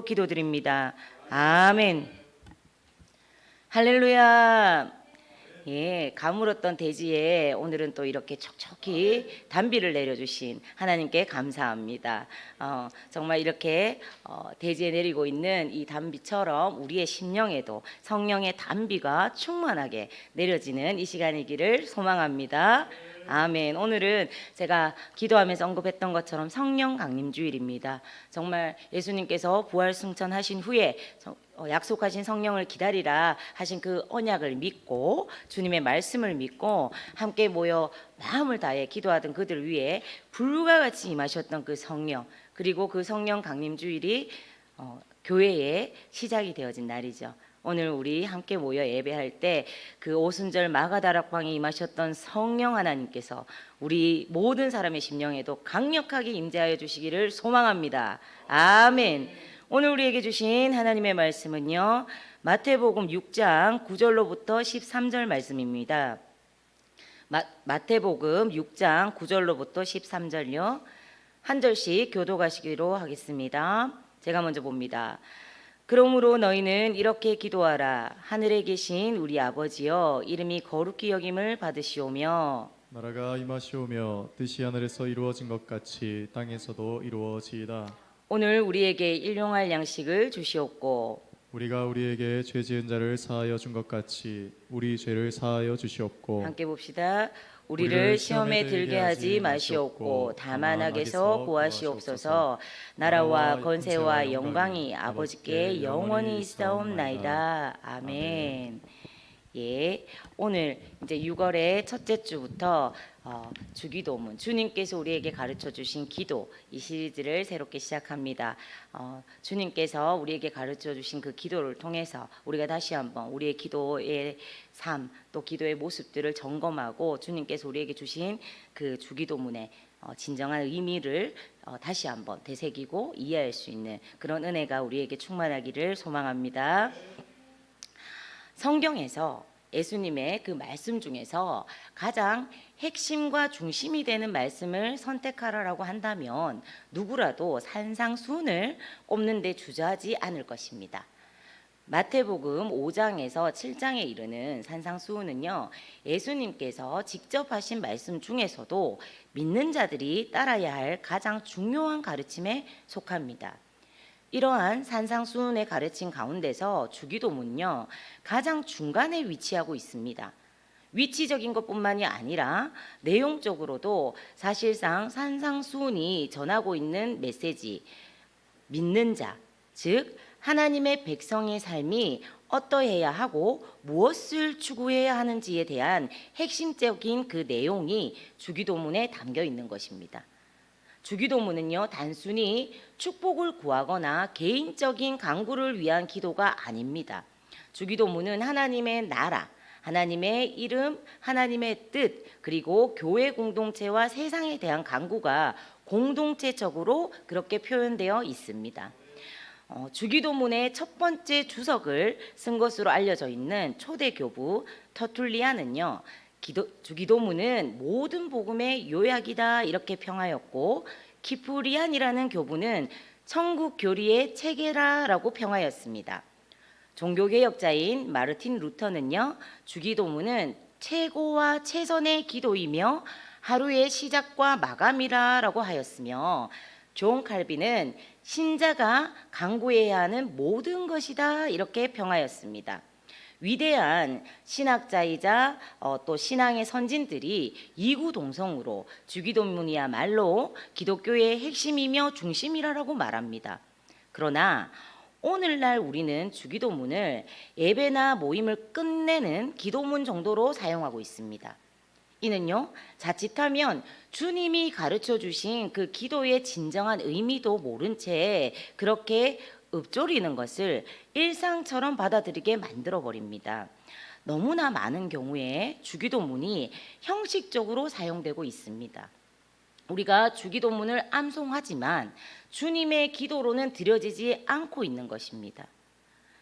기도드립니다. 아멘. 할렐루야. 예, 가물었던 대지에 오늘은 또 이렇게 촉촉히 단비를 내려주신 하나님께 감사합니다. 정말 이렇게 대지에 내리고 있는 이 단비처럼 우리의 심령에도 성령의 단비가 충만하게 내려지는 이 시간이기를 소망합니다. 아멘. 오늘은 제가 기도하면서 언급했던 것처럼 성령 강림 주일입니다. 정말 예수님께서 부활 승천하신 후에 약속하신 성령을 기다리라 하신 그 언약을 믿고 주님의 말씀을 믿고 함께 모여 마음을 다해 기도하던 그들 위해 불과 같이 임하셨던 그 성령, 그리고 그 성령 강림 주일이 교회의 시작이 되어진 날이죠. 오늘 우리 함께 모여 예배할 때 그 오순절 마가다락방에 임하셨던 성령 하나님께서 우리 모든 사람의 심령에도 강력하게 임재하여 주시기를 소망합니다. 아멘. 오늘 우리에게 주신 하나님의 말씀은요, 마태복음 6장 9절로부터 13절 말씀입니다. 마태복음 6장 9절로부터 13절요. 한 절씩 교독하시기로 하겠습니다. 제가 먼저 봅니다. 그러므로 너희는 이렇게 기도하라. 하늘에 계신 우리 아버지여, 이름이 거룩히 여김을 받으시오며 나라가 임하시오며 뜻이 하늘에서 이루어진 것 같이 땅에서도 이루어지이다. 오늘 우리에게 일용할 양식을 주시옵고 우리가 우리에게 죄 지은 자를 사하여 준 것 같이 우리 죄를 사하여 주시옵고 함께 봅시다. 우리를 시험에 들게 하지 마시옵고 다만 악에서 구하시옵소서. 나라와 권세와 영광이 아버지께 영원히 있사옵나이다. 아멘. 예, 오늘 이제 6월의 첫째 주부터 주기도문, 주님께서 우리에게 가르쳐 주신 기도, 이 시리즈를 새롭게 시작합니다. 주님께서 우리에게 가르쳐 주신 그 기도를 통해서 우리가 다시 한번 우리의 기도의 삶, 또 기도의 모습들을 점검하고 주님께서 우리에게 주신 그 주기도문의 진정한 의미를 다시 한번 되새기고 이해할 수 있는 그런 은혜가 우리에게 충만하기를 소망합니다. 성경에서 예수님의 그 말씀 중에서 가장 핵심과 중심이 되는 말씀을 선택하라고 한다면 누구라도 산상수훈을 꼽는 데 주저하지 않을 것입니다. 마태복음 5장에서 7장에 이르는 산상수훈은요, 예수님께서 직접 하신 말씀 중에서도 믿는 자들이 따라야 할 가장 중요한 가르침에 속합니다. 이러한 산상수훈의 가르침 가운데서 주기도문요, 가장 중간에 위치하고 있습니다. 위치적인 것뿐만이 아니라 내용적으로도 사실상 산상수훈이 전하고 있는 메시지, 믿는 자, 즉 하나님의 백성의 삶이 어떠해야 하고 무엇을 추구해야 하는지에 대한 핵심적인 그 내용이 주기도문에 담겨 있는 것입니다. 주기도문은요, 단순히 축복을 구하거나 개인적인 간구를 위한 기도가 아닙니다. 주기도문은 하나님의 나라, 하나님의 이름, 하나님의 뜻, 그리고 교회 공동체와 세상에 대한 간구가 공동체적으로 그렇게 표현되어 있습니다. 주기도문의 첫 번째 주석을 쓴 것으로 알려져 있는 초대 교부 터툴리안은요, 주기도문은 모든 복음의 요약이다 이렇게 평하였고, 키프리안이라는 교부는 천국 교리의 체계라라고 평하였습니다. 종교개혁자인 마르틴 루터는요, 주기도문은 최고와 최선의 기도이며 하루의 시작과 마감이라라고 하였으며, 존 칼빈은 신자가 간구해야 하는 모든 것이다 이렇게 평하였습니다. 위대한 신학자이자 또 신앙의 선진들이 이구동성으로 주기도문이야말로 기독교의 핵심이며 중심이라고 말합니다. 그러나 오늘날 우리는 주기도문을 예배나 모임을 끝내는 기도문 정도로 사용하고 있습니다. 이는요, 자칫하면 주님이 가르쳐 주신 그 기도의 진정한 의미도 모른 채 그렇게 읊조리는 것을 일상처럼 받아들이게 만들어 버립니다. 너무나 많은 경우에 주기도문이 형식적으로 사용되고 있습니다. 우리가 주기도문을 암송하지만 주님의 기도로는 드려지지 않고 있는 것입니다.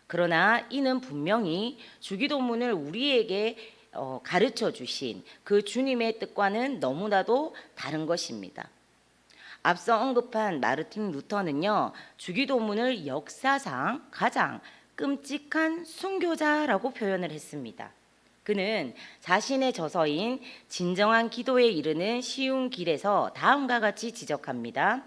그러나 이는 분명히 주기도문을 우리에게 가르쳐 주신 그 주님의 뜻과는 너무나도 다른 것입니다. 앞서 언급한 마르틴 루터는요, 주기도문을 역사상 가장 끔찍한 순교자라고 표현을 했습니다. 그는 자신의 저서인 진정한 기도에 이르는 쉬운 길에서 다음과 같이 지적합니다.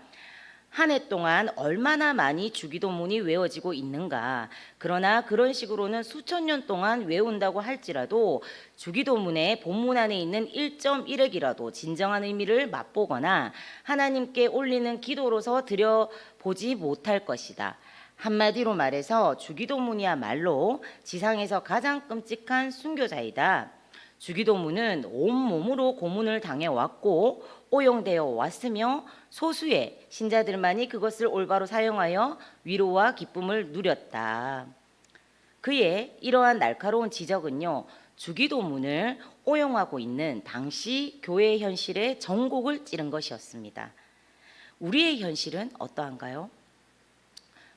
한 해 동안 얼마나 많이 주기도문이 외워지고 있는가. 그러나 그런 식으로는 수천 년 동안 외운다고 할지라도 주기도문의 본문 안에 있는 1.1액이라도 진정한 의미를 맛보거나 하나님께 올리는 기도로서 드려보지 못할 것이다. 한마디로 말해서 주기도문이야말로 지상에서 가장 끔찍한 순교자이다. 주기도문은 온몸으로 고문을 당해왔고 오용되어 왔으며 소수의 신자들만이 그것을 올바로 사용하여 위로와 기쁨을 누렸다. 그의 이러한 날카로운 지적은요, 주기도문을 오용하고 있는 당시 교회 현실의 전곡을 찌른 것이었습니다. 우리의 현실은 어떠한가요?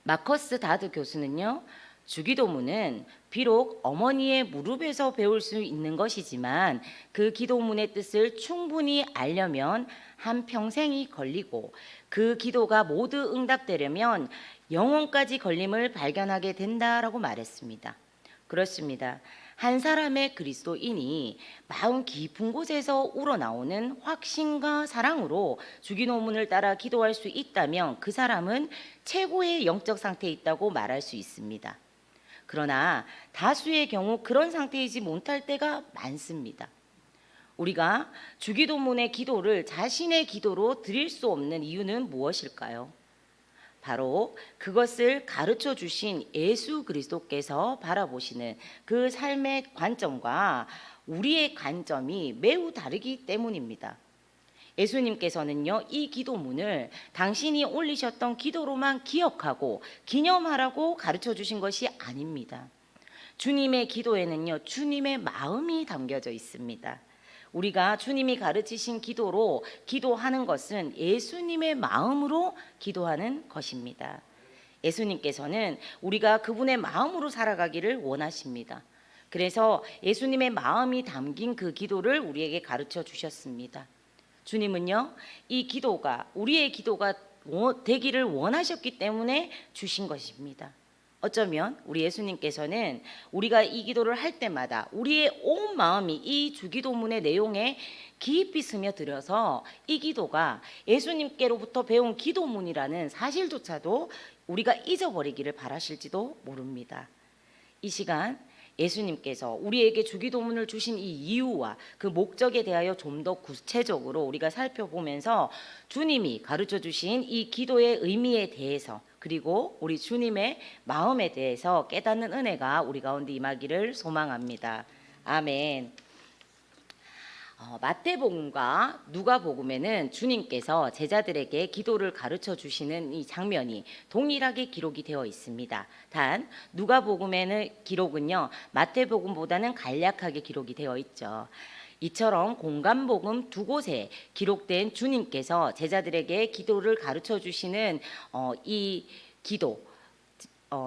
마커스 다드 교수는요, 주기도문은 비록 어머니의 무릎에서 배울 수 있는 것이지만 그 기도문의 뜻을 충분히 알려면 한평생이 걸리고 그 기도가 모두 응답되려면 영혼까지 걸림을 발견하게 된다라고 말했습니다. 그렇습니다. 한 사람의 그리스도인이 마음 깊은 곳에서 우러나오는 확신과 사랑으로 주기도문을 따라 기도할 수 있다면 그 사람은 최고의 영적 상태에 있다고 말할 수 있습니다. 그러나 다수의 경우 그런 상태이지 못할 때가 많습니다. 우리가 주기도문의 기도를 자신의 기도로 드릴 수 없는 이유는 무엇일까요? 바로 그것을 가르쳐 주신 예수 그리스도께서 바라보시는 그 삶의 관점과 우리의 관점이 매우 다르기 때문입니다. 예수님께서는요, 이 기도문을 당신이 올리셨던 기도로만 기억하고 기념하라고 가르쳐 주신 것이 아닙니다. 주님의 기도에는요, 주님의 마음이 담겨져 있습니다. 우리가 주님이 가르치신 기도로 기도하는 것은 예수님의 마음으로 기도하는 것입니다. 예수님께서는 우리가 그분의 마음으로 살아가기를 원하십니다. 그래서 예수님의 마음이 담긴 그 기도를 우리에게 가르쳐 주셨습니다. 주님은요, 이 기도가 우리의 기도가 되기를 원하셨기 때문에 주신 것입니다. 어쩌면 우리 예수님께서는 우리가 이 기도를 할 때마다 우리의 온 마음이 이 주기도문의 내용에 깊이 스며들어서 이 기도가 예수님께로부터 배운 기도문이라는 사실조차도 우리가 잊어버리기를 바라실지도 모릅니다. 이 시간 예수님께서 우리에게 주기도문을 주신 이 이유와 그 목적에 대하여 좀 더 구체적으로 우리가 살펴보면서 주님이 가르쳐 주신 이 기도의 의미에 대해서 그리고 우리 주님의 마음에 대해서 깨닫는 은혜가 우리 가운데 임하기를 소망합니다. 아멘. 마태복음과 누가복음에는 주님께서 제자들에게 기도를 가르쳐 주시는 이 장면이 동일하게 기록이 되어 있습니다. 단 누가복음에는 기록은요, 마태복음보다는 간략하게 기록이 되어 있죠. 이처럼 공간복음 두 곳에 기록된 주님께서 제자들에게 기도를 가르쳐 주시는 이 기도,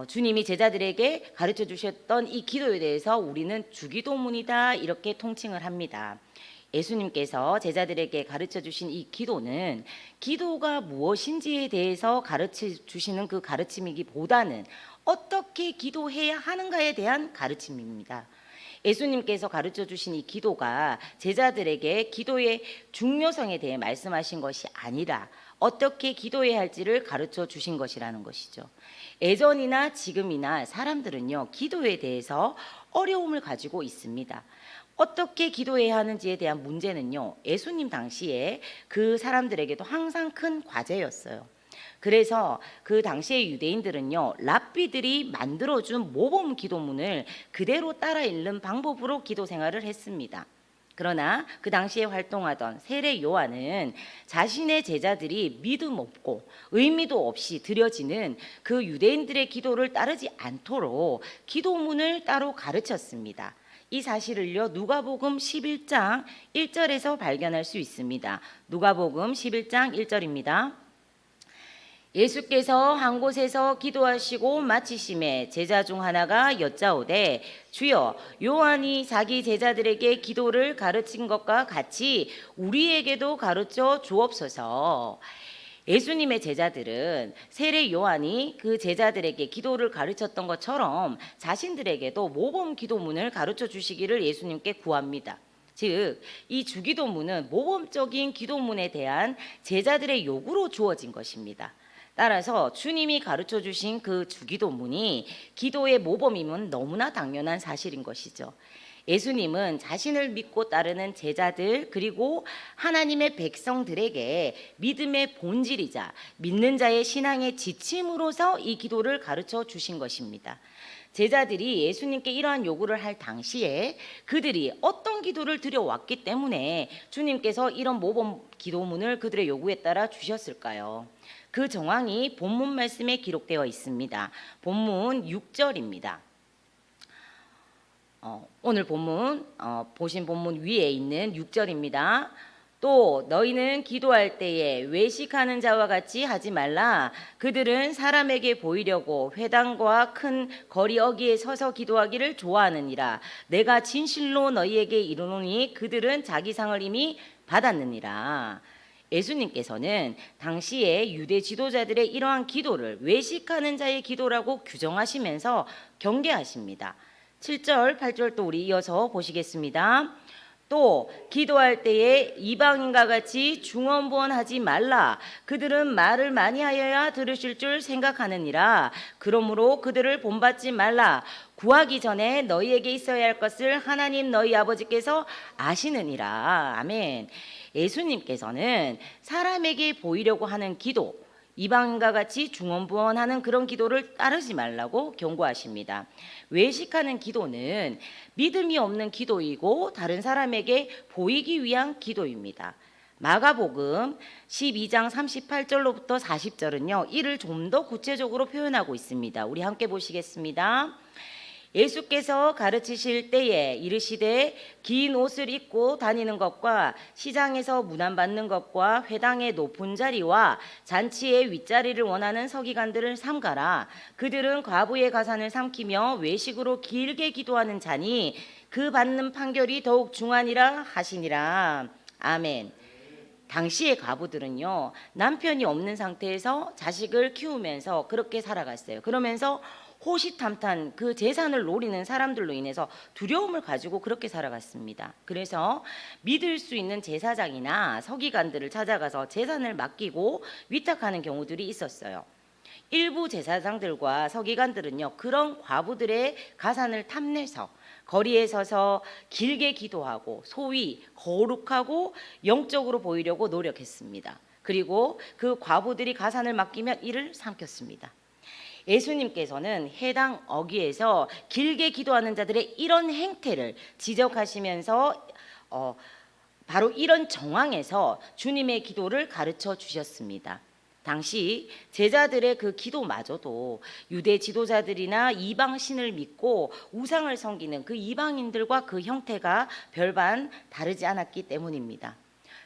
주님이 제자들에게 가르쳐 주셨던 이 기도에 대해서 우리는 주기도문이다 이렇게 통칭을 합니다. 예수님께서 제자들에게 가르쳐 주신 이 기도는 기도가 무엇인지에 대해서 가르쳐 주시는 그 가르침이기보다는 어떻게 기도해야 하는가에 대한 가르침입니다. 예수님께서 가르쳐 주신 이 기도가 제자들에게 기도의 중요성에 대해 말씀하신 것이 아니라 어떻게 기도해야 할지를 가르쳐 주신 것이라는 것이죠. 예전이나 지금이나 사람들은요, 기도에 대해서 어려움을 가지고 있습니다. 어떻게 기도해야 하는지에 대한 문제는요, 예수님 당시에 그 사람들에게도 항상 큰 과제였어요. 그래서 그 당시의 유대인들은요, 랍비들이 만들어준 모범 기도문을 그대로 따라 읽는 방법으로 기도 생활을 했습니다. 그러나 그 당시에 활동하던 세례 요한은 자신의 제자들이 믿음 없고 의미도 없이 드려지는 그 유대인들의 기도를 따르지 않도록 기도문을 따로 가르쳤습니다. 이 사실을요, 누가복음 11장 1절에서 발견할 수 있습니다. 누가복음 11장 1절입니다. 예수께서 한 곳에서 기도하시고 마치심에 제자 중 하나가 여짜오되 주여, 요한이 자기 제자들에게 기도를 가르친 것과 같이 우리에게도 가르쳐 주옵소서. 예수님의 제자들은 세례 요한이 그 제자들에게 기도를 가르쳤던 것처럼 자신들에게도 모범 기도문을 가르쳐 주시기를 예수님께 구합니다. 즉, 이 주기도문은 모범적인 기도문에 대한 제자들의 요구로 주어진 것입니다. 따라서 주님이 가르쳐 주신 그 주기도문이 기도의 모범임은 너무나 당연한 사실인 것이죠. 예수님은 자신을 믿고 따르는 제자들 그리고 하나님의 백성들에게 믿음의 본질이자 믿는 자의 신앙의 지침으로서 이 기도를 가르쳐 주신 것입니다. 제자들이 예수님께 이러한 요구를 할 당시에 그들이 어떤 기도를 드려왔기 때문에 주님께서 이런 모범 기도문을 그들의 요구에 따라 주셨을까요? 그 정황이 본문 말씀에 기록되어 있습니다. 본문 6절입니다. 오늘 본문 보신 본문 위에 있는 6절입니다. 또 너희는 기도할 때에 외식하는 자와 같이 하지 말라. 그들은 사람에게 보이려고 회당과 큰 거리 어귀에 서서 기도하기를 좋아하느니라. 내가 진실로 너희에게 이르노니 그들은 자기 상을 이미 받았느니라. 예수님께서는 당시에 유대 지도자들의 이러한 기도를 외식하는 자의 기도라고 규정하시면서 경계하십니다. 7절, 8절 또 우리 이어서 보시겠습니다. 또 기도할 때에 이방인과 같이 중언부언하지 말라. 그들은 말을 많이 하여야 들으실 줄 생각하느니라. 그러므로 그들을 본받지 말라. 구하기 전에 너희에게 있어야 할 것을 하나님 너희 아버지께서 아시느니라. 아멘. 예수님께서는 사람에게 보이려고 하는 기도, 이방인과 같이 중언부언하는 그런 기도를 따르지 말라고 경고하십니다. 외식하는 기도는 믿음이 없는 기도이고 다른 사람에게 보이기 위한 기도입니다. 마가복음 12장 38절로부터 40절은요, 이를 좀 더 구체적으로 표현하고 있습니다. 우리 함께 보시겠습니다. 예수께서 가르치실 때에 이르시되 긴 옷을 입고 다니는 것과 시장에서 문안받는 것과 회당의 높은 자리와 잔치의 윗자리를 원하는 서기관들을 삼가라. 그들은 과부의 가산을 삼키며 외식으로 길게 기도하는 자니 그 받는 판결이 더욱 중하니라 하시니라. 아멘. 당시의 과부들은요, 남편이 없는 상태에서 자식을 키우면서 그렇게 살아갔어요. 그러면서 호시탐탐 그 재산을 노리는 사람들로 인해서 두려움을 가지고 그렇게 살아갔습니다. 그래서 믿을 수 있는 제사장이나 서기관들을 찾아가서 재산을 맡기고 위탁하는 경우들이 있었어요. 일부 제사장들과 서기관들은요, 그런 과부들의 가산을 탐내서 거리에 서서 길게 기도하고 소위 거룩하고 영적으로 보이려고 노력했습니다. 그리고 그 과부들이 가산을 맡기면 이를 삼켰습니다. 예수님께서는 해당 어귀에서 길게 기도하는 자들의 이런 행태를 지적하시면서 바로 이런 정황에서 주님의 기도를 가르쳐 주셨습니다. 당시 제자들의 그 기도마저도 유대 지도자들이나 이방 신을 믿고 우상을 섬기는 그 이방인들과 그 형태가 별반 다르지 않았기 때문입니다.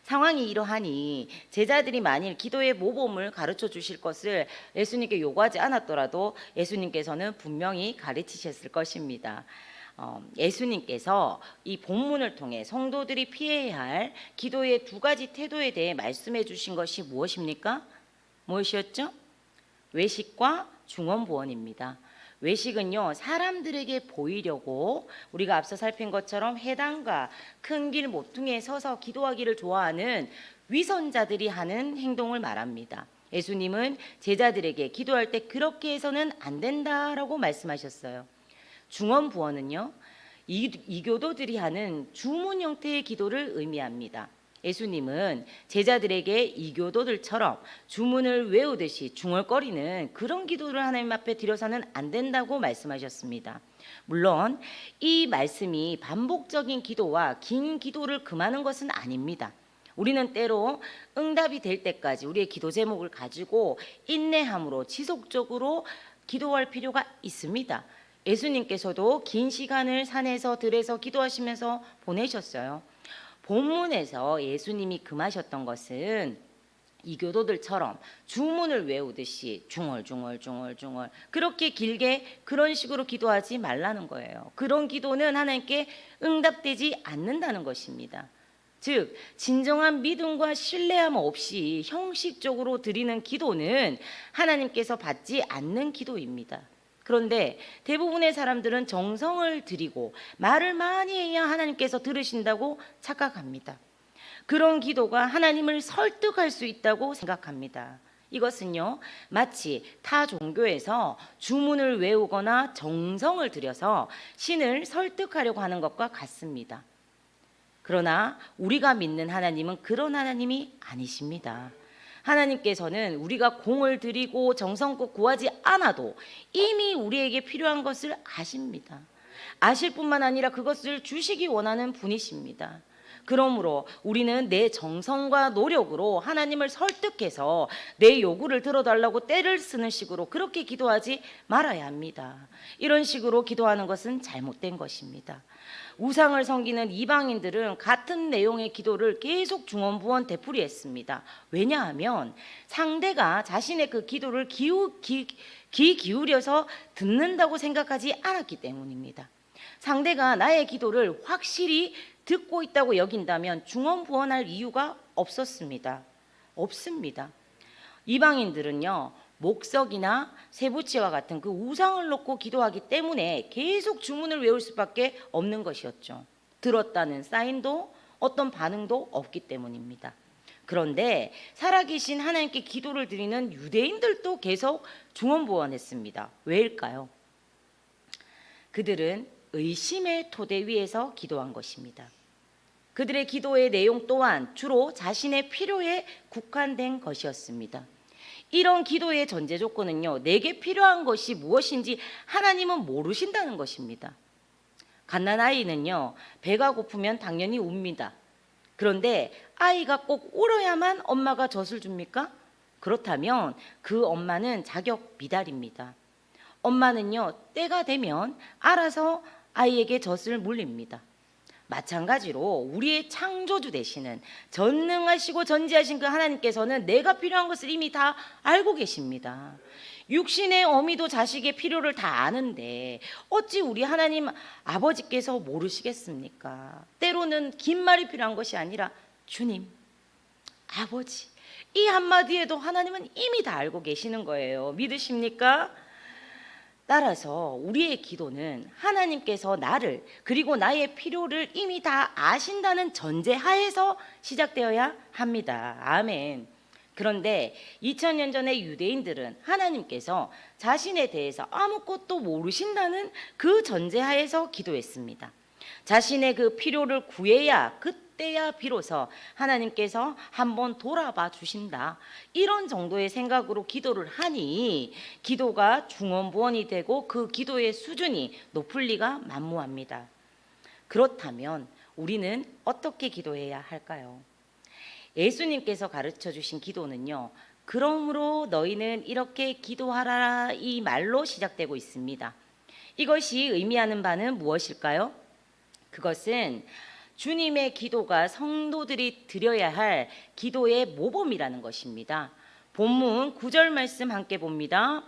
상황이 이러하니 제자들이 만일 기도의 모범을 가르쳐 주실 것을 예수님께 요구하지 않았더라도 예수님께서는 분명히 가르치셨을 것입니다. 예수님께서 이 본문을 통해 성도들이 피해야 할 기도의 두 가지 태도에 대해 말씀해 주신 것이 무엇입니까? 무엇이었죠? 외식과 중언부언입니다. 외식은요, 사람들에게 보이려고 우리가 앞서 살핀 것처럼 회당과 큰 길 모퉁이에 서서 기도하기를 좋아하는 위선자들이 하는 행동을 말합니다. 예수님은 제자들에게 기도할 때 그렇게 해서는 안 된다라고 말씀하셨어요. 중언부언은요, 이교도들이 하는 주문 형태의 기도를 의미합니다. 예수님은 제자들에게 이교도들처럼 주문을 외우듯이 중얼거리는 그런 기도를 하나님 앞에 드려서는 안 된다고 말씀하셨습니다. 물론 이 말씀이 반복적인 기도와 긴 기도를 금하는 것은 아닙니다. 우리는 때로 응답이 될 때까지 우리의 기도 제목을 가지고 인내함으로 지속적으로 기도할 필요가 있습니다. 예수님께서도 긴 시간을 산에서 들에서 기도하시면서 보내셨어요. 본문에서 예수님이 금하셨던 것은 이교도들처럼 주문을 외우듯이 중얼중얼 그렇게 길게 그런 식으로 기도하지 말라는 거예요. 그런 기도는 하나님께 응답되지 않는다는 것입니다. 즉 진정한 믿음과 신뢰함 없이 형식적으로 드리는 기도는 하나님께서 받지 않는 기도입니다. 그런데 대부분의 사람들은 정성을 들이고 말을 많이 해야 하나님께서 들으신다고 착각합니다. 그런 기도가 하나님을 설득할 수 있다고 생각합니다. 이것은요, 마치 타 종교에서 주문을 외우거나 정성을 들여서 신을 설득하려고 하는 것과 같습니다. 그러나 우리가 믿는 하나님은 그런 하나님이 아니십니다. 하나님께서는 우리가 공을 들이고 정성껏 구하지 않아도 이미 우리에게 필요한 것을 아십니다. 아실 뿐만 아니라 그것을 주시기 원하는 분이십니다. 그러므로 우리는 내 정성과 노력으로 하나님을 설득해서 내 요구를 들어달라고 떼를 쓰는 식으로 그렇게 기도하지 말아야 합니다. 이런 식으로 기도하는 것은 잘못된 것입니다. 우상을 섬기는 이방인들은 같은 내용의 기도를 계속 중언부언 되풀이했습니다. 왜냐하면 상대가 자신의 그 기도를 귀 기울여서 듣는다고 생각하지 않았기 때문입니다. 상대가 나의 기도를 확실히 듣고 있다고 여긴다면 중언부언할 이유가 없습니다. 이방인들은요, 목석이나 세부치와 같은 그 우상을 놓고 기도하기 때문에 계속 주문을 외울 수밖에 없는 것이었죠. 들었다는 사인도 어떤 반응도 없기 때문입니다. 그런데 살아계신 하나님께 기도를 드리는 유대인들도 계속 중언부언했습니다. 왜일까요? 그들은 의심의 토대 위에서 기도한 것입니다. 그들의 기도의 내용 또한 주로 자신의 필요에 국한된 것이었습니다. 이런 기도의 전제 조건은요, 내게 필요한 것이 무엇인지 하나님은 모르신다는 것입니다. 갓난아이는요, 배가 고프면 당연히 웁니다. 그런데 아이가 꼭 울어야만 엄마가 젖을 줍니까? 그렇다면 그 엄마는 자격 미달입니다. 엄마는요, 때가 되면 알아서 아이에게 젖을 물립니다. 마찬가지로 우리의 창조주 되시는 전능하시고 전지하신 그 하나님께서는 내가 필요한 것을 이미 다 알고 계십니다. 육신의 어미도 자식의 필요를 다 아는데 어찌 우리 하나님 아버지께서 모르시겠습니까? 때로는 긴 말이 필요한 것이 아니라 주님, 아버지, 이 한마디에도 하나님은 이미 다 알고 계시는 거예요. 믿으십니까? 따라서 우리의 기도는 하나님께서 나를 그리고 나의 필요를 이미 다 아신다는 전제하에서 시작되어야 합니다. 아멘. 그런데 2000년 전의 유대인들은 하나님께서 자신에 대해서 아무것도 모르신다는 그 전제하에서 기도했습니다. 자신의 그 필요를 구해야 그때야 비로소 하나님께서 한번 돌아봐 주신다, 이런 정도의 생각으로 기도를 하니 기도가 중언부언이 되고 그 기도의 수준이 높을 리가 만무합니다. 그렇다면 우리는 어떻게 기도해야 할까요? 예수님께서 가르쳐 주신 기도는요, 그러므로 너희는 이렇게 기도하라, 이 말로 시작되고 있습니다. 이것이 의미하는 바는 무엇일까요? 그것은 주님의 기도가 성도들이 드려야 할 기도의 모범이라는 것입니다. 본문 9절 말씀 함께 봅니다.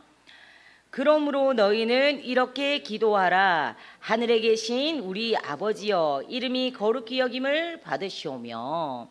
그러므로 너희는 이렇게 기도하라. 하늘에 계신 우리 아버지여, 이름이 거룩히 여김을 받으시오며.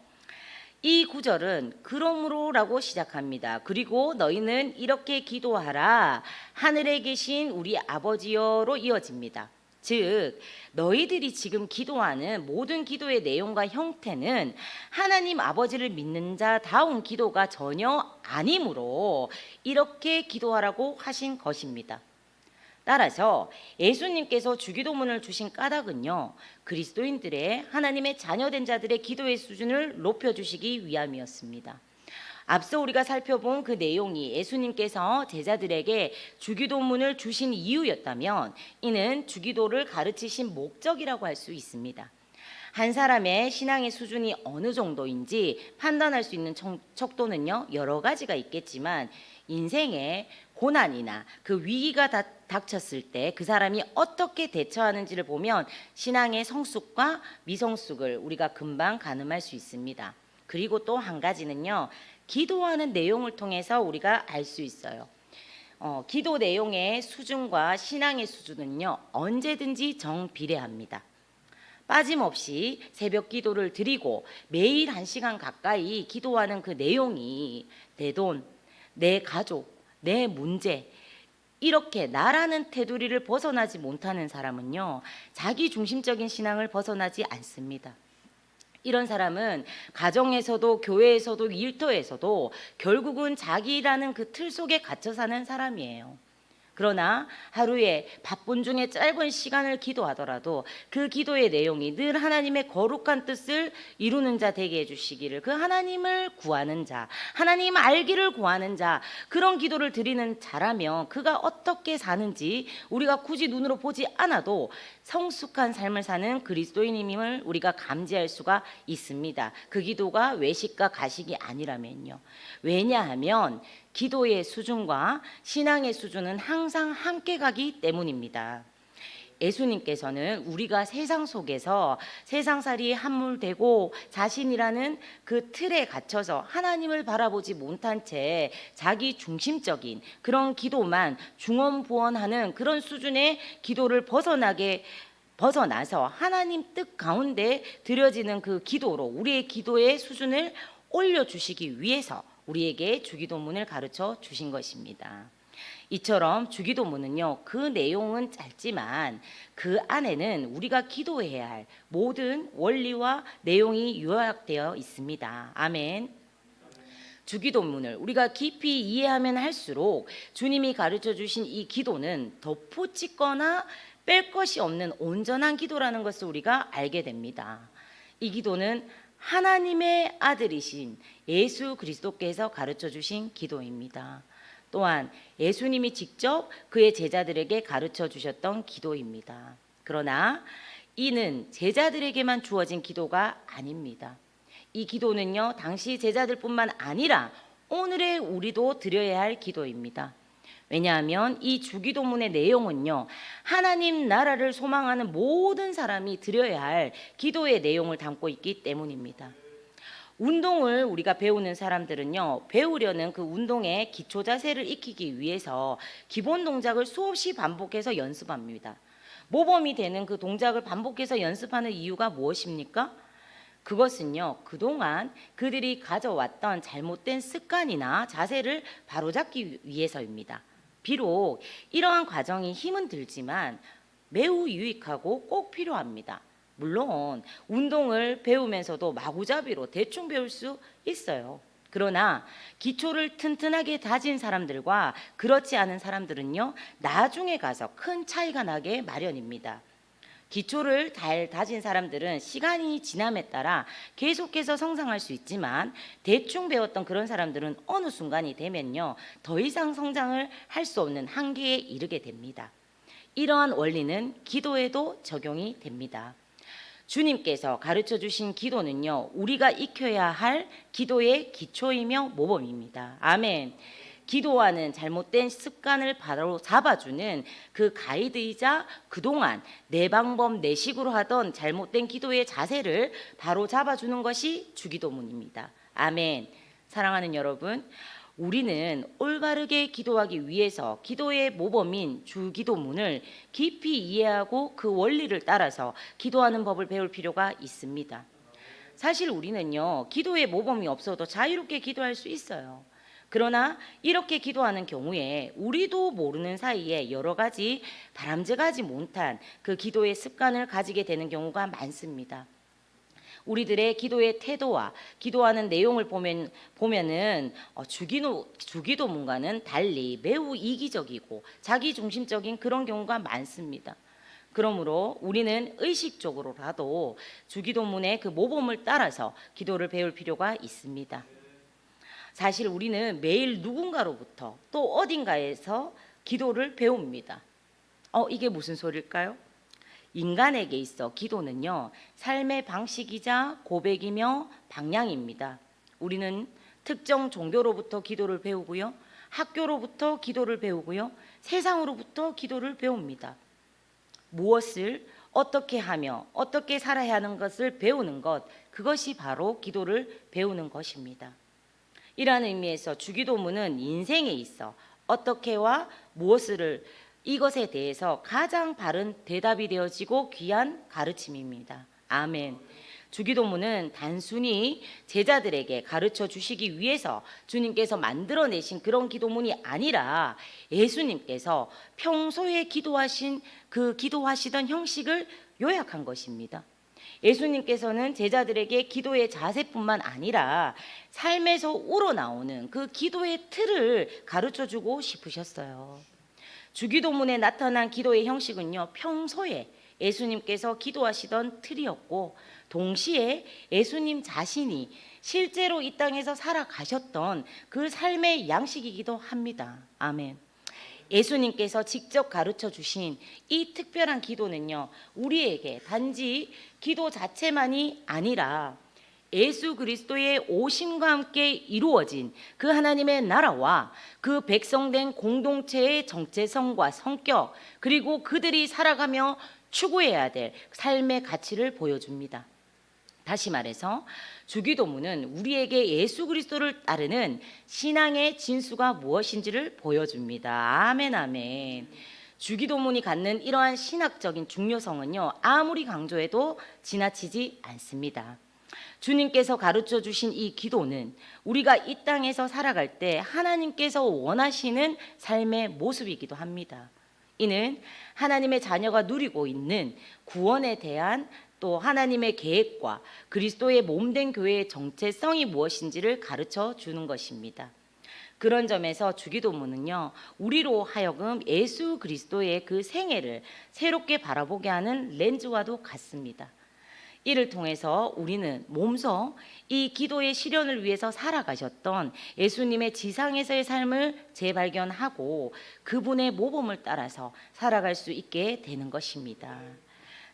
이 구절은 그러므로라고 시작합니다. 그리고 너희는 이렇게 기도하라. 하늘에 계신 우리 아버지여로 이어집니다. 즉 너희들이 지금 기도하는 모든 기도의 내용과 형태는 하나님 아버지를 믿는 자다운 기도가 전혀 아니므로 이렇게 기도하라고 하신 것입니다. 따라서 예수님께서 주기도문을 주신 까닭은요, 그리스도인들의 하나님의 자녀된 자들의 기도의 수준을 높여주시기 위함이었습니다. 앞서 우리가 살펴본 그 내용이 예수님께서 제자들에게 주기도문을 주신 이유였다면 이는 주기도를 가르치신 목적이라고 할 수 있습니다. 한 사람의 신앙의 수준이 어느 정도인지 판단할 수 있는 척도는요, 여러 가지가 있겠지만 인생에 고난이나 그 위기가 닥쳤을 때 그 사람이 어떻게 대처하는지를 보면 신앙의 성숙과 미성숙을 우리가 금방 가늠할 수 있습니다. 그리고 또 한 가지는요, 기도하는 내용을 통해서 우리가 알 수 있어요. 기도 내용의 수준과 신앙의 수준은요, 언제든지 정비례합니다. 빠짐없이 새벽 기도를 드리고 매일 1시간 가까이 기도하는 그 내용이 내 돈, 내 가족, 내 문제, 이렇게 나라는 테두리를 벗어나지 못하는 사람은요, 자기 중심적인 신앙을 벗어나지 않습니다. 이런 사람은 가정에서도 교회에서도 일터에서도 결국은 자기라는 그 틀 속에 갇혀 사는 사람이에요. 그러나 하루에 바쁜 중에 짧은 시간을 기도하더라도 그 기도의 내용이 늘 하나님의 거룩한 뜻을 이루는 자 되게 해주시기를, 그 하나님을 구하는 자, 하나님 알기를 구하는 자, 그런 기도를 드리는 자라면 그가 어떻게 사는지 우리가 굳이 눈으로 보지 않아도 성숙한 삶을 사는 그리스도인임을 우리가 감지할 수가 있습니다. 그 기도가 외식과 가식이 아니라면요. 왜냐하면 기도의 수준과 신앙의 수준은 항상 함께 가기 때문입니다. 예수님께서는 우리가 세상 속에서 세상살이에 함몰되고 자신이라는 그 틀에 갇혀서 하나님을 바라보지 못한 채 자기 중심적인 그런 기도만 중언부언하는 그런 수준의 기도를 벗어나서 하나님 뜻 가운데 드려지는 그 기도로 우리의 기도의 수준을 올려주시기 위해서 우리에게 주기도문을 가르쳐 주신 것입니다. 이처럼 주기도문은요, 그 내용은 짧지만 그 안에는 우리가 기도해야 할 모든 원리와 내용이 요약되어 있습니다. 아멘. 주기도문을 우리가 깊이 이해하면 할수록 주님이 가르쳐 주신 이 기도는 덧붙이거나 뺄 것이 없는 온전한 기도라는 것을 우리가 알게 됩니다. 이 기도는 하나님의 아들이신 예수 그리스도께서 가르쳐 주신 기도입니다. 또한 예수님이 직접 그의 제자들에게 가르쳐 주셨던 기도입니다. 그러나 이는 제자들에게만 주어진 기도가 아닙니다. 이 기도는요, 당시 제자들뿐만 아니라 오늘의 우리도 드려야 할 기도입니다. 왜냐하면 이 주기도문의 내용은요, 하나님 나라를 소망하는 모든 사람이 드려야 할 기도의 내용을 담고 있기 때문입니다. 운동을 우리가 배우는 사람들은요, 배우려는 그 운동의 기초 자세를 익히기 위해서 기본 동작을 수없이 반복해서 연습합니다. 모범이 되는 그 동작을 반복해서 연습하는 이유가 무엇입니까? 그것은요, 그동안 그들이 가져왔던 잘못된 습관이나 자세를 바로잡기 위해서입니다. 비록 이러한 과정이 힘은 들지만 매우 유익하고 꼭 필요합니다. 물론 운동을 배우면서도 마구잡이로 대충 배울 수 있어요. 그러나 기초를 튼튼하게 다진 사람들과 그렇지 않은 사람들은요, 나중에 가서 큰 차이가 나게 마련입니다. 기초를 잘 다진 사람들은 시간이 지남에 따라 계속해서 성장할 수 있지만, 대충 배웠던 그런 사람들은 어느 순간이 되면요, 더 이상 성장을 할 수 없는 한계에 이르게 됩니다. 이러한 원리는 기도에도 적용이 됩니다. 주님께서 가르쳐 주신 기도는요, 우리가 익혀야 할 기도의 기초이며 모범입니다. 아멘. 기도하는 잘못된 습관을 바로 잡아주는 그 가이드이자 그동안 내 방법 내 식으로 하던 잘못된 기도의 자세를 바로 잡아주는 것이 주기도문입니다. 아멘. 사랑하는 여러분, 우리는 올바르게 기도하기 위해서 기도의 모범인 주기도문을 깊이 이해하고 그 원리를 따라서 기도하는 법을 배울 필요가 있습니다. 사실 우리는요, 기도의 모범이 없어도 자유롭게 기도할 수 있어요. 그러나 이렇게 기도하는 경우에 우리도 모르는 사이에 여러 가지 바람직하지 못한 그 기도의 습관을 가지게 되는 경우가 많습니다. 우리들의 기도의 태도와 기도하는 내용을 보면은 주기도문과는 달리 매우 이기적이고 자기중심적인 그런 경우가 많습니다. 그러므로 우리는 의식적으로라도 주기도문의 그 모범을 따라서 기도를 배울 필요가 있습니다. 사실 우리는 매일 누군가로부터 또 어딘가에서 기도를 배웁니다. 이게 무슨 소리일까요? 인간에게 있어 기도는요, 삶의 방식이자 고백이며 방향입니다. 우리는 특정 종교로부터 기도를 배우고요, 학교로부터 기도를 배우고요, 세상으로부터 기도를 배웁니다. 무엇을 어떻게 하며 어떻게 살아야 하는 것을 배우는 것, 그것이 바로 기도를 배우는 것입니다. 이라는 의미에서 주기도문은 인생에 있어 어떻게와 무엇을, 이것에 대해서 가장 바른 대답이 되어지고 귀한 가르침입니다. 아멘. 주기도문은 단순히 제자들에게 가르쳐 주시기 위해서 주님께서 만들어내신 그런 기도문이 아니라 예수님께서 평소에 기도하시던 형식을 요약한 것입니다. 예수님께서는 제자들에게 기도의 자세뿐만 아니라 삶에서 우러나오는 그 기도의 틀을 가르쳐 주고 싶으셨어요. 주기도문에 나타난 기도의 형식은요, 평소에 예수님께서 기도하시던 틀이었고, 동시에 예수님 자신이 실제로 이 땅에서 살아가셨던 그 삶의 양식이기도 합니다. 아멘. 예수님께서 직접 가르쳐 주신 이 특별한 기도는요, 우리에게 단지 기도 자체만이 아니라 예수 그리스도의 오심과 함께 이루어진 그 하나님의 나라와 그 백성된 공동체의 정체성과 성격, 그리고 그들이 살아가며 추구해야 될 삶의 가치를 보여줍니다. 다시 말해서 주기도문은 우리에게 예수 그리스도를 따르는 신앙의 진수가 무엇인지를 보여줍니다. 아멘, 아멘. 주기도문이 갖는 이러한 신학적인 중요성은요, 아무리 강조해도 지나치지 않습니다. 주님께서 가르쳐 주신 이 기도는 우리가 이 땅에서 살아갈 때 하나님께서 원하시는 삶의 모습이기도 합니다. 이는 하나님의 자녀가 누리고 있는 구원에 대한 또 하나님의 계획과 그리스도의 몸된 교회의 정체성이 무엇인지를 가르쳐 주는 것입니다. 그런 점에서 주기도문은요, 우리로 하여금 예수 그리스도의 그 생애를 새롭게 바라보게 하는 렌즈와도 같습니다. 이를 통해서 우리는 몸소 이 기도의 실현을 위해서 살아가셨던 예수님의 지상에서의 삶을 재발견하고 그분의 모범을 따라서 살아갈 수 있게 되는 것입니다.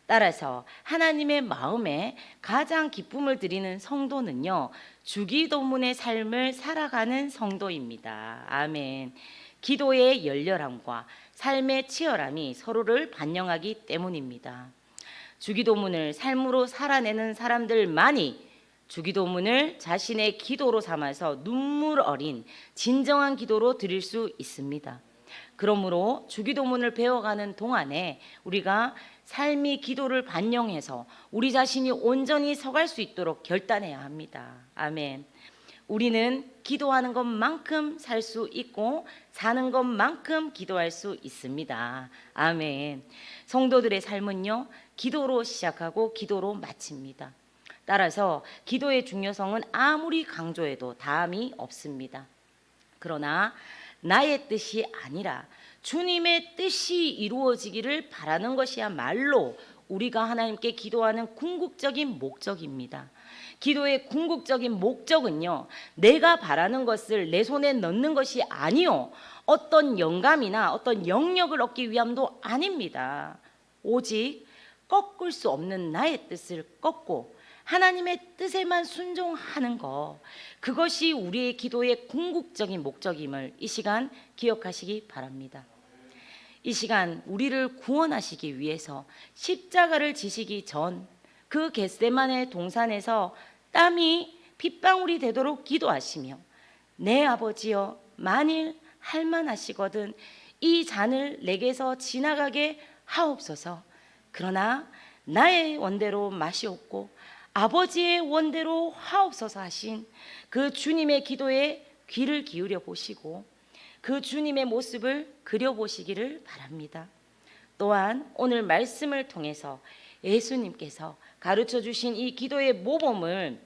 따라서 하나님의 마음에 가장 기쁨을 드리는 성도는요, 주기도문의 삶을 살아가는 성도입니다. 아멘. 기도의 열렬함과 삶의 치열함이 서로를 반영하기 때문입니다. 주기도문을 삶으로 살아내는 사람들만이 주기도문을 자신의 기도로 삼아서 눈물 어린 진정한 기도로 드릴 수 있습니다. 그러므로 주기도문을 배워가는 동안에 우리가 삶이 기도를 반영해서 우리 자신이 온전히 서갈 수 있도록 결단해야 합니다. 아멘. 우리는 기도하는 것만큼 살 수 있고 사는 것만큼 기도할 수 있습니다. 아멘. 성도들의 삶은요, 기도로 시작하고 기도로 마칩니다. 따라서 기도의 중요성은 아무리 강조해도 다함이 없습니다. 그러나 나의 뜻이 아니라 주님의 뜻이 이루어지기를 바라는 것이야말로 우리가 하나님께 기도하는 궁극적인 목적입니다. 기도의 궁극적인 목적은요, 내가 바라는 것을 내 손에 넣는 것이 아니요, 어떤 영감이나 어떤 영역을 얻기 위함도 아닙니다. 오직 꺾을 수 없는 나의 뜻을 꺾고 하나님의 뜻에만 순종하는 것, 그것이 우리의 기도의 궁극적인 목적임을 이 시간 기억하시기 바랍니다. 이 시간 우리를 구원하시기 위해서 십자가를 지시기 전 그 겟세마네 동산에서 땀이 핏방울이 되도록 기도하시며, 내 아버지여, 만일 할만하시거든 이 잔을 내게서 지나가게 하옵소서. 그러나 나의 원대로 마시옵고 아버지의 원대로 하옵소서 하신 그 주님의 기도에 귀를 기울여 보시고 그 주님의 모습을 그려보시기를 바랍니다. 또한 오늘 말씀을 통해서 예수님께서 가르쳐 주신 이 기도의 모범을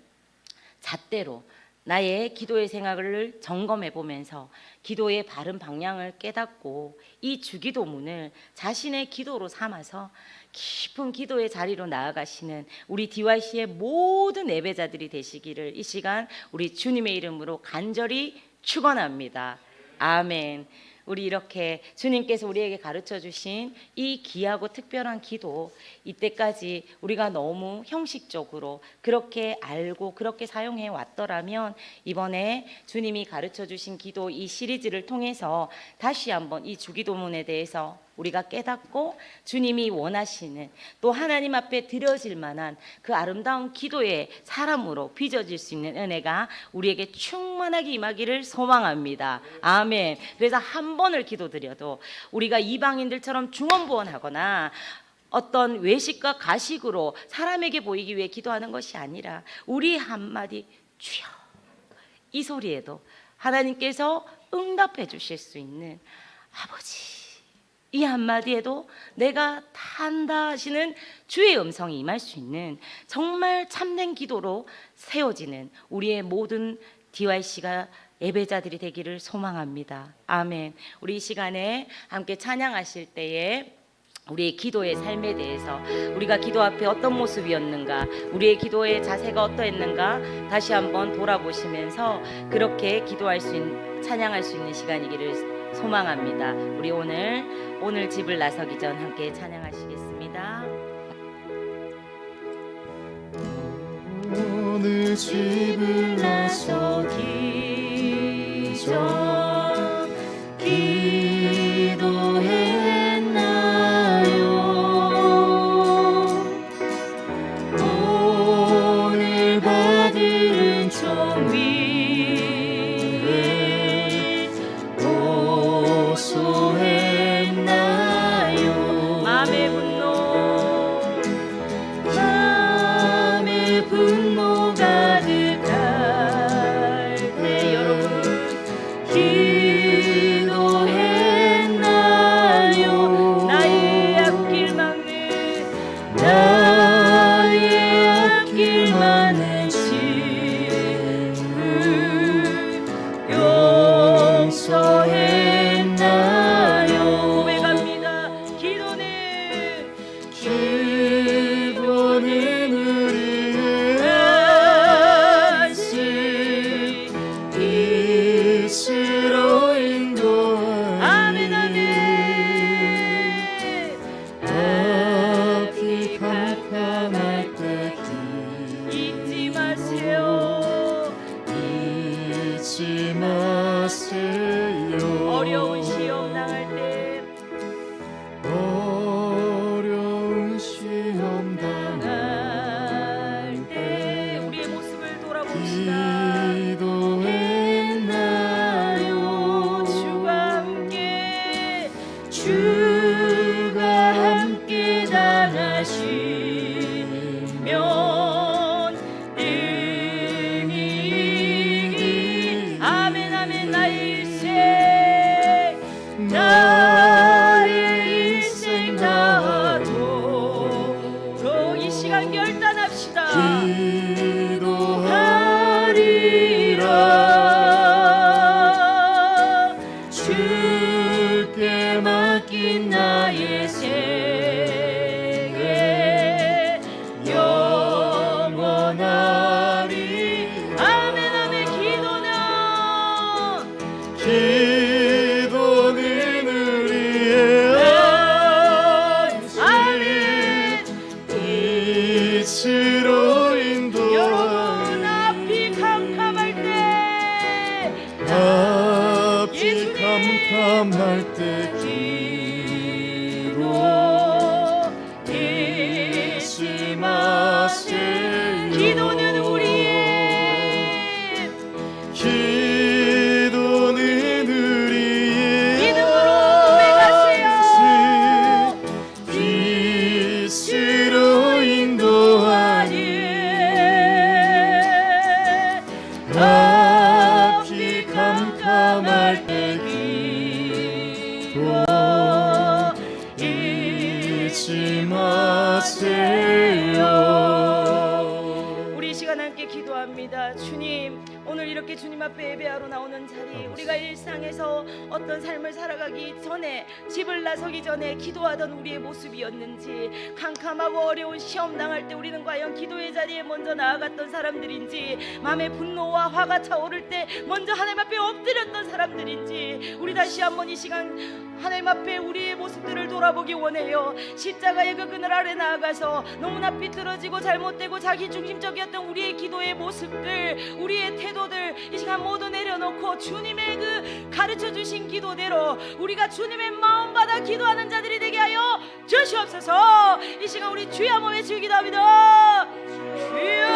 잣대로 나의 기도의 생활을 점검해 보면서 기도의 바른 방향을 깨닫고 이 주기도문을 자신의 기도로 삼아서 깊은 기도의 자리로 나아가시는 우리 DYC의 모든 예배자들이 되시기를 이 시간 우리 주님의 이름으로 간절히 축원합니다. 아멘. 우리 이렇게 주님께서 우리에게 가르쳐 주신 이 귀하고 특별한 기도, 이때까지 우리가 너무 형식적으로 그렇게 알고 그렇게 사용해 왔더라면 이번에 주님이 가르쳐 주신 기도 이 시리즈를 통해서 다시 한번 이 주기도문에 대해서 우리가 깨닫고 주님이 원하시는 또 하나님 앞에 드려질 만한 그 아름다운 기도의 사람으로 빚어질 수 있는 은혜가 우리에게 충만하게 임하기를 소망합니다. 아멘. 그래서 한 번을 기도드려도 우리가 이방인들처럼 중언부언하거나 어떤 외식과 가식으로 사람에게 보이기 위해 기도하는 것이 아니라 우리 한마디 주여 이 소리에도 하나님께서 응답해 주실 수 있는 아버지 이 한마디에도 내가 다 한다 하시는 주의 음성이 임할 수 있는 정말 참된 기도로 세워지는 우리의 모든 DYC가 예배자들이 되기를 소망합니다. 아멘. 우리 이 시간에 함께 찬양하실 때에 우리의 기도의 삶에 대해서 우리가 기도 앞에 어떤 모습이었는가, 우리의 기도의 자세가 어떠했는가 다시 한번 돌아보시면서 그렇게 기도할 수 있는, 찬양할 수 있는 시간이기를 소망합니다. 우리 오늘 집을 나서기 전 함께 찬양하시겠습니다. 오늘 집을 나서기 전 어려운 시험 당할 때 우리의 모습을 돌아봅시다. 주가 함께 당하시면 능히 아멘 아멘 나의 인생 다하도록 이 시간 결단합시다. 기도하리라 주께 맡긴 나의 생애 영원하리 아멘 아멘 기도는 우리의 아멘 빛으로 인도하리 여러분 앞이 캄캄할 때 기도 잊지 마세요. 기도는 우리의 믿음으로 고백하세요. 빛으로 인도하니 앞이 캄캄할 때 잊지 마세요. 우리 이 시간 함께 기도합니다. 주님, 오늘 이렇게 주님 앞에 예배하러 나오는 자리, 우리가 일상에서 어떤 삶을 살아가기 전에, 집을 나서기 전에 기도하던 우리의 모습이었는지, 캄캄하고 어려운 시험 당할 때 우리는 과연 기도의 자리에 먼저 나아갔던 사람들인지, 마음의 분노와 화가 차오를 때 먼저 하나님 앞에 엎드렸던 사람들인지, 우리 다시 한번 이 시간 하나님 앞에 우리의 모습들을 돌아보기 원해요. 십자가의 그 그늘 아래 나아가서 너무나 삐뚤어지고 잘못되고 자기중심적이었던 우리의 기도의 모습들, 우리의 태도들 이 시간 모두 내려놓고 주님의 그 가르쳐주신 기도대로 우리가 주님의 마음받아 기도하는 자들이 되게 하여 주시옵소서. 이 시간 우리 주여 한번 외치고 기도합니다. 주여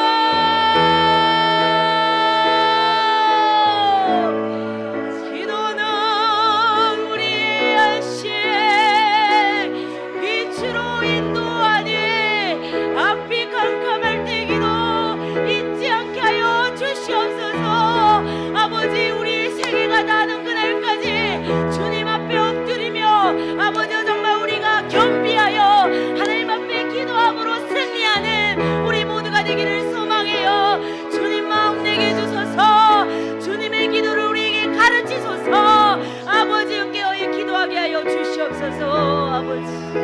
빛으로 인도 주옵소서.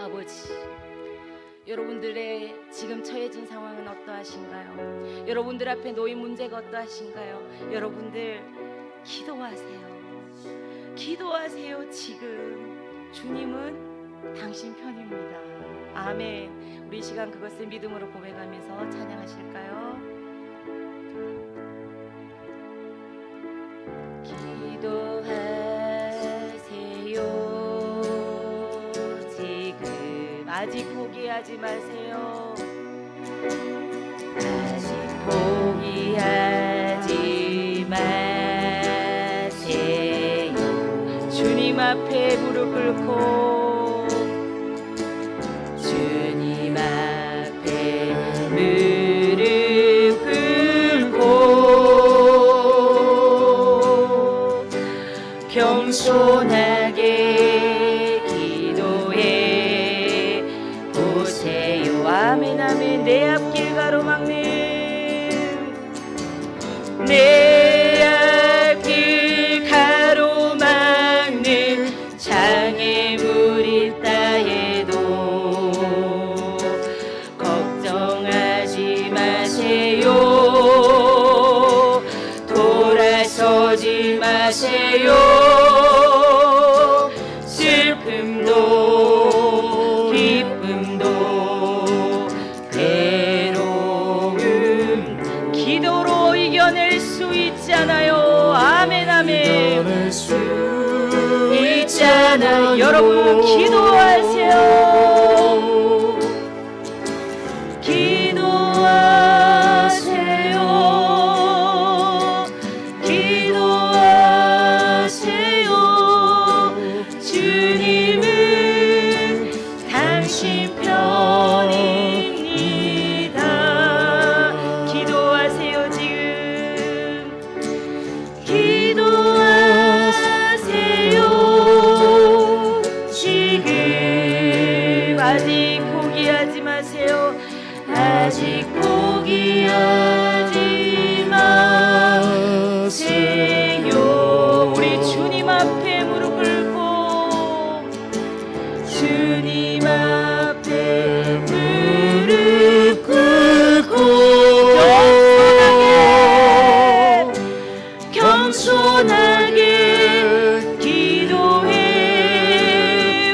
아버지, 여러분들의 지금 처해진 상황은 어떠하신가요? 여러분들 앞에 놓인 문제가 어떠하신가요? 여러분들 기도하세요. 기도하세요. 지금 주님은 당신 편입니다. 아멘. 우리 이 시간 그것을 믿음으로 고백하면서 찬양하실까요? 기도하세요. 지금 아직 포기하지 마세요. 아직 포기하지 마세요. 주님 앞에 무릎 꿇고 주님 앞에 무릎 꿇고 겸손하게 기도해 보세요. 아멘 아멘. 내 앞길 가로막는 내 앞길 가로막는 장애물이 있다 해도 걱정하지 마세요. 돌아서지 마세요. 슬픔도 기쁨도 괴로움 기도로 이겨낼 수 있잖아요. 아멘 아멘. 이겨낼 수 있잖아요. 여러분 기도하세요. 기도하세요. 기도하세요. 주님은 당신 편입니다. 기도하세요. 지금 기도하세요. 지금 아직 포기하지 마세요. 아직 포기하지 마세요. 우리 주님 앞에 무릎 꿇고 주님 앞에 무릎 꿇고 겸손하게 기도해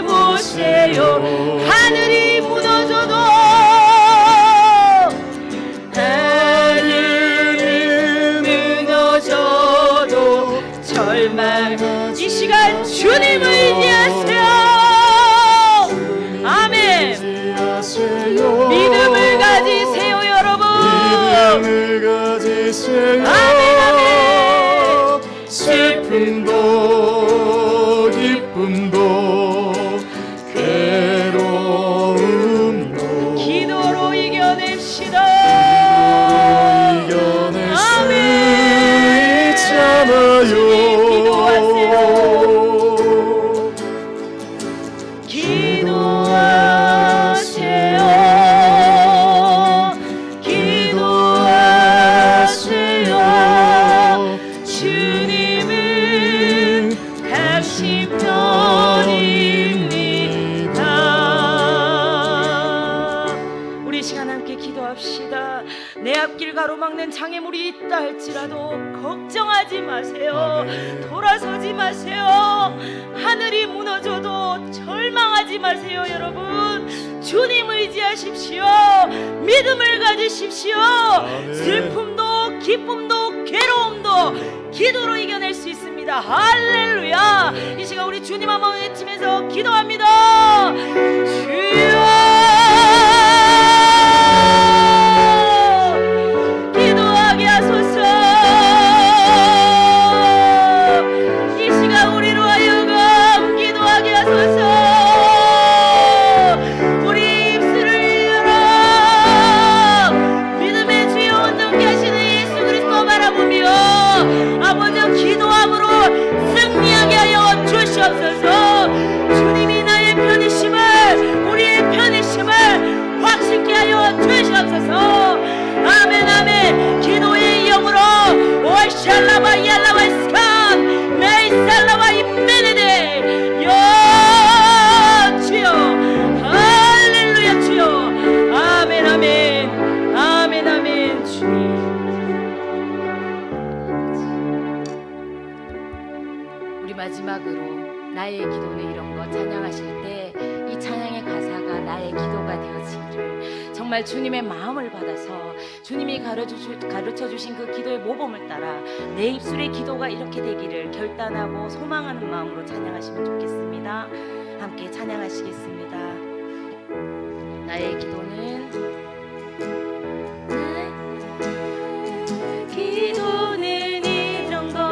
보세요. 하늘이 무너져도 절망 이 시간 주님을 의지하세요. 아멘. 믿음을 가지세요. 여러분 믿음을 가지세요. 아멘 아멘. 슬픔도 기쁨도 괴로움도 기도로 이겨냅시다. 이겨낼 수 아멘. 있잖아요. 기도하세요. 기도하세요. 주님은 당신 편입니다. 우리 이 시간 함께 기도합시다. 내 앞길 가로막는 장애물이 있다 할지라도 걱정하지 마세요. 돌아서지 마세요. 하늘이 무너져도 절망하지 마세요. 여러분 주님 의지하십시오. 믿음을 가지십시오. 슬픔도 기쁨도 괴로움도 기도로 이겨낼 수 있습니다. 할렐루야. 이 시간 우리 주님 한번 외치면서 기도합니다. 주여 기도하게 하소서. 이 시간 우리로 하여금 기도하게 하소서. 우리 입술을 열어 믿음의 주여 온전케 하시는 예수 그리스도 바라보며 아버지 기도함으로 승리하게 하여 주시옵소서. 주님이 나의 마지막으로 나의 기도는 이런 것 찬양하실 때 이 찬양의 가사가 나의 기도가 되어지기를 정말 주님의 마음을 받아서 주님이 가르쳐 주신 그 기도의 모범을 따라 내 입술의 기도가 이렇게 되기를 결단하고 소망하는 마음으로 찬양하시면 좋겠습니다. 함께 찬양하시겠습니다. 나의 기도는 이런 것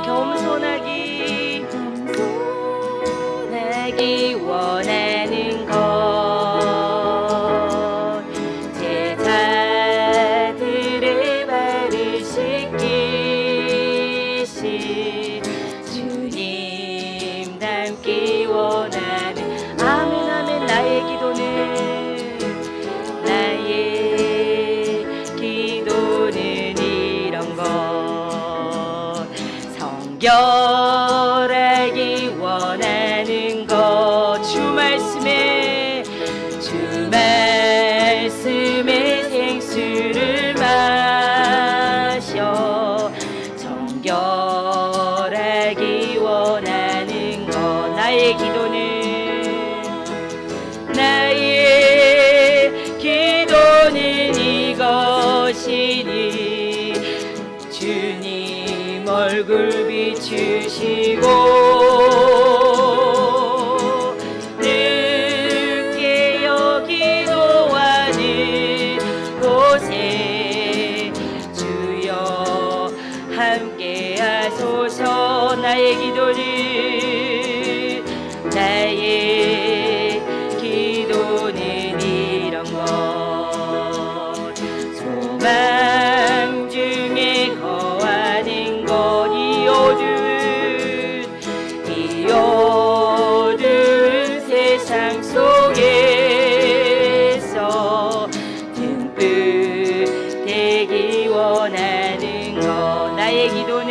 겸손하기 원하는 것 제자들의 발을 씻기신 주님 닮기 원하는 아멘 아멘 나의 기도는 이런 것 성결하기 원하는 것 주 말씀에 생수를 마셔 정결하기 원하는 것 나의 기도는 이것이니 주님 얼굴 비추시고 늦게 기도하는 곳에 주여 함께 하소서 나의 기도는 이런 것 소망 중에 거하는 것 이 어두운 세상 속에서 듬뿍 되기 원하는 것 나의 기도는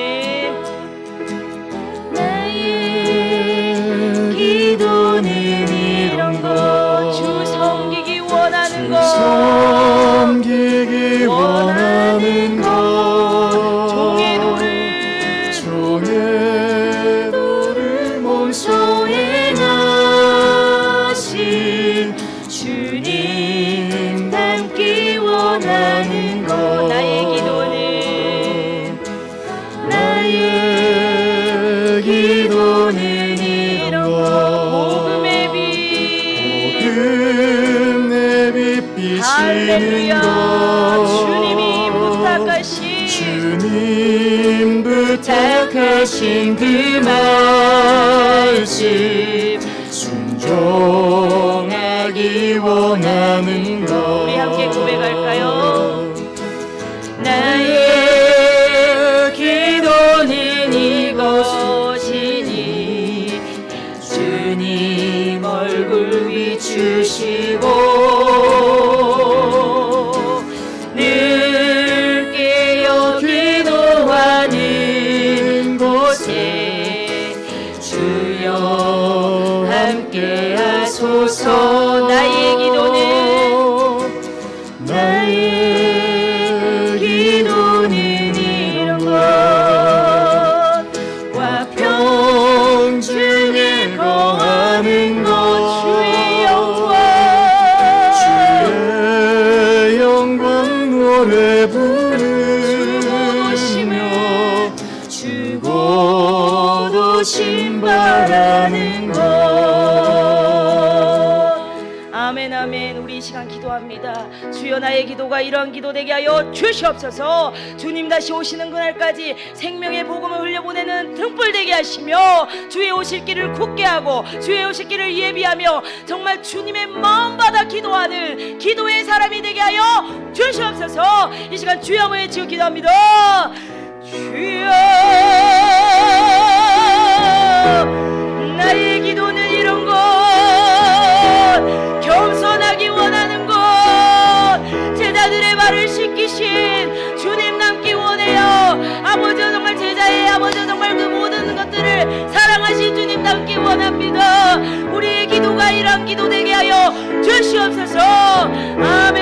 이런 것 주 섬기기 원하는 것 종의 도를 몸소 행하신 주님 닮기 원하는 것 나의 기도는 이런 것 복음의 빛 비치는 것 주님 부탁하신 그 말씀 순종하기 원하는 것 우리 함께 고백할까요? 나의 기도는 이것이니 주님 얼굴 비추시고 늦게 기도하는 곳에 주여 함께 하소서 나의 기도는 이런 것와 평중에 거하는 것 주의 영광 노래 부르며 주고도 신바라는 것 아멘 아멘 우리 이 시간 기도합니다. 주여 나의 기도가 이러한 기도 되게 하여 주시옵소서. 주님 다시 오시는 그날까지 생명의 복음을 흘려보내는 등불 되게 하시며 주의 오실 길을 굳게 하고 주의 오실 길을 예비하며 정말 주님의 마음받아 기도하는 기도의 사람이 되게 하여 주시옵소서. 이 시간 주여 한번 외치고 기도합니다. 주여 나의 기도는 이런 것 겸손하기 원하는 것 제자들의 발을 씻기신 주님 남기 원해요. 아버지 정말 제자의 아버지 정말 그 모든 것들을 사랑하신 주님 남기 원합니다. 우리의 기도가 이런 기도 되게 하여 주시옵소서. 아멘.